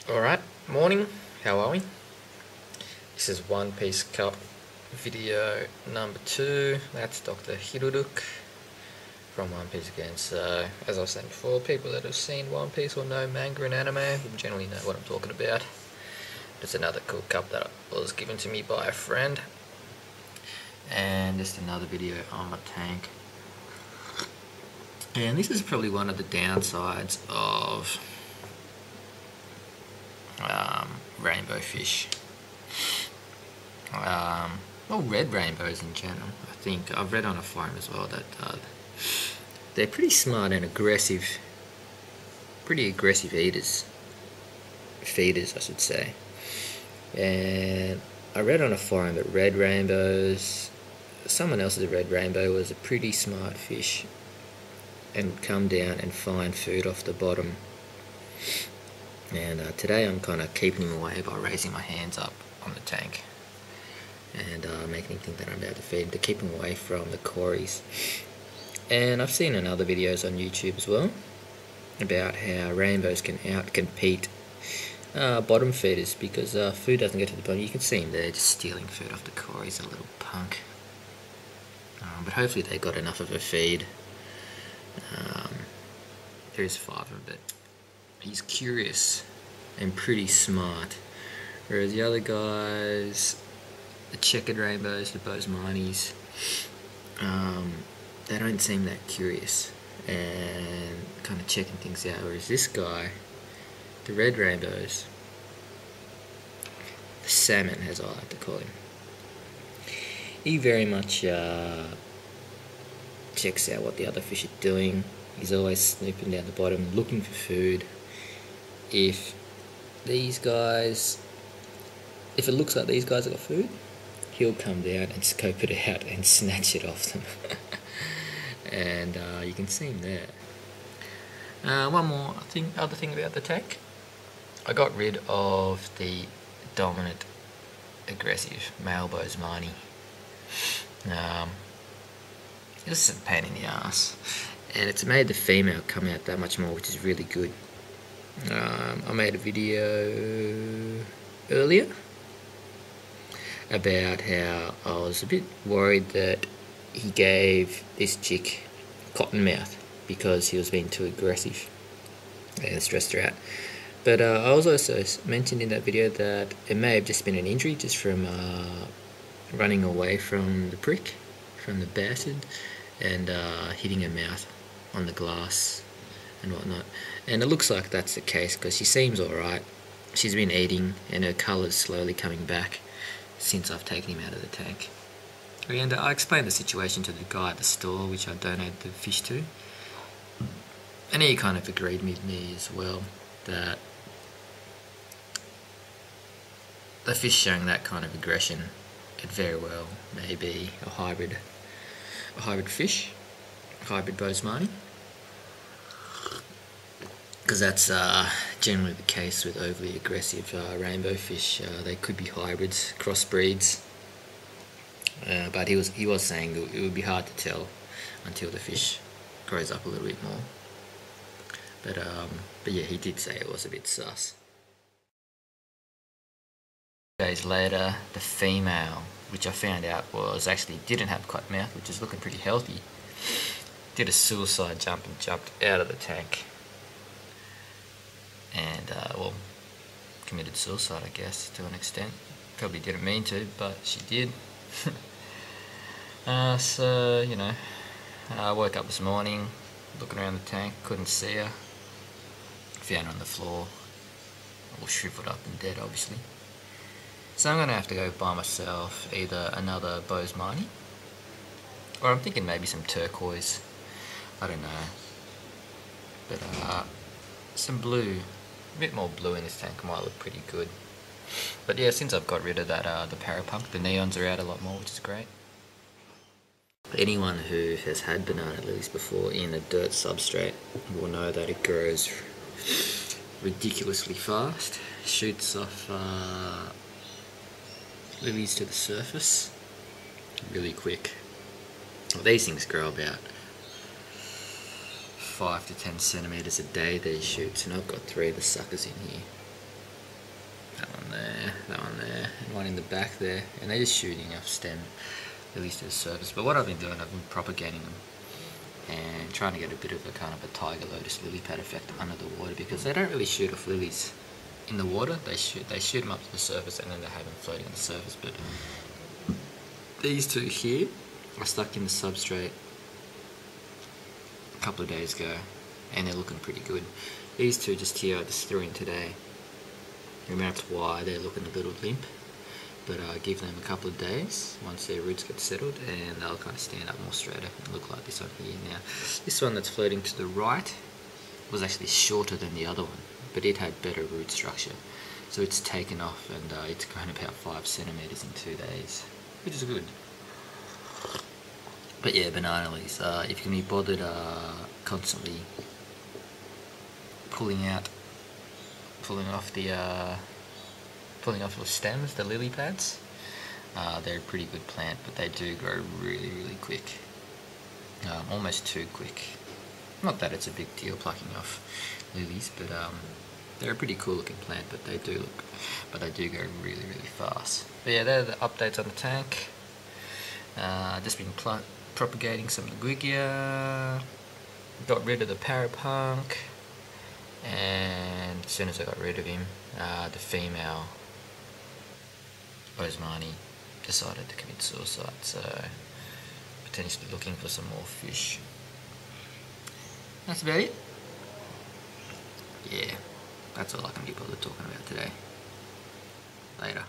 Alright, morning, how are we? This is One Piece Cup video number 2. That's Dr. Hiruruk from One Piece again. So, as I was saying before, people that have seen One Piece or know manga and anime will generally know what I'm talking about. It's another cool cup that was given to me by a friend. And just another video on my tank. And this is probably one of the downsides of rainbow fish. Well, red rainbows in general. I think I've read on a forum as well that they're pretty smart and aggressive, pretty aggressive feeders, I should say. And I read on a forum that red rainbows, someone else's red rainbow was a pretty smart fish and would come down and find food off the bottom. And today I'm kind of keeping him away by raising my hands up on the tank and making him think that I'm about to feed him, to keep him away from the quarries. And I've seen in other videos on YouTube as well about how rainbows can out-compete bottom feeders because food doesn't get to the bottom. You can see him there just stealing food off the quarries, a little punk. But hopefully they got enough of a feed. There's 5 of them, but he's curious and pretty smart. Whereas the other guys, the checkered rainbows, the boesemanis, they don't seem that curious and kind of checking things out. Whereas this guy, the red rainbows, the salmon as I like to call him, he very much checks out what the other fish are doing. He's always snooping down the bottom looking for food. If it looks like these guys have got food, he'll come down and scope it out and snatch it off them. And you can see him there. One more other thing about the tank. I got rid of the dominant aggressive male boesemani. This is a pain in the ass, and it's made the female come out that much more, which is really good. I made a video earlier about how I was a bit worried that he gave this chick cotton mouth because he was being too aggressive and stressed her out. But I was also mentioned in that video that it may have just been an injury just from running away from the prick, from the bastard, and hitting her mouth on the glass and whatnot. And it looks like that's the case because she seems alright. She's been eating and her colour's slowly coming back since I've taken him out of the tank. And I explained the situation to the guy at the store which I donated the fish to, and he kind of agreed with me as well that the fish showing that kind of aggression, it very well may be a hybrid fish, a hybrid boesemani, because that's generally the case with overly aggressive rainbow fish. They could be hybrids, crossbreeds, but he was saying that it would be hard to tell until the fish grows up a little bit more. But yeah, he did say it was a bit sus. Days later, the female, which I found out didn't have cut mouth, which is looking pretty healthy, did a suicide jump and jumped out of the tank. And, well, committed suicide, I guess, to an extent. Probably didn't mean to, but she did. So, you know, I woke up this morning, looking around the tank, couldn't see her. Found her on the floor, all shriveled up and dead, obviously. So I'm going to have to go buy myself either another boesemani, or I'm thinking maybe some turquoise, I don't know. But some blue, a bit more blue in this tank might look pretty good. But yeah, since I've got rid of that the parapunk, the neons are out a lot more, which is great. Anyone who has had banana lilies before in a dirt substrate will know that it grows ridiculously fast, shoots off lilies to the surface really quick. Well, these things grow about 5 to 10 centimeters a day, these shoots, and I've got 3 of the suckers in here. that one there, and one in the back there, and they're just shooting off stem lilies to the surface. But what I've been doing, I've been propagating them and trying to get a bit of a kind of a tiger lotus lily pad effect under the water, because they don't really shoot off lilies in the water. They shoot them up to the surface and then they have them floating on the surface. But these two here are stuck in the substrate a couple of days ago, and they're looking pretty good. These two just here I just threw in today, and that's why they're looking a little limp. But give them a couple of days once their roots get settled, and they'll kind of stand up more straighter and look like this one here. Now, this one that's floating to the right was actually shorter than the other one, but it had better root structure. So it's taken off, and it's grown about 5 centimeters in 2 days, which is good. But yeah, banana lilies, if you can be bothered constantly pulling off the stems, the lily pads, they're a pretty good plant, but they do grow really, really quick, almost too quick. Not that it's a big deal plucking off lilies, but they're a pretty cool looking plant, but they do go really, really fast. But yeah, they're the updates on the tank. Just been propagating some Guigia, got rid of the parapunk, and as soon as I got rid of him, the female boesemani decided to commit suicide, so potentially looking for some more fish. That's about it. Yeah, that's all I can be bothered talking about today. Later.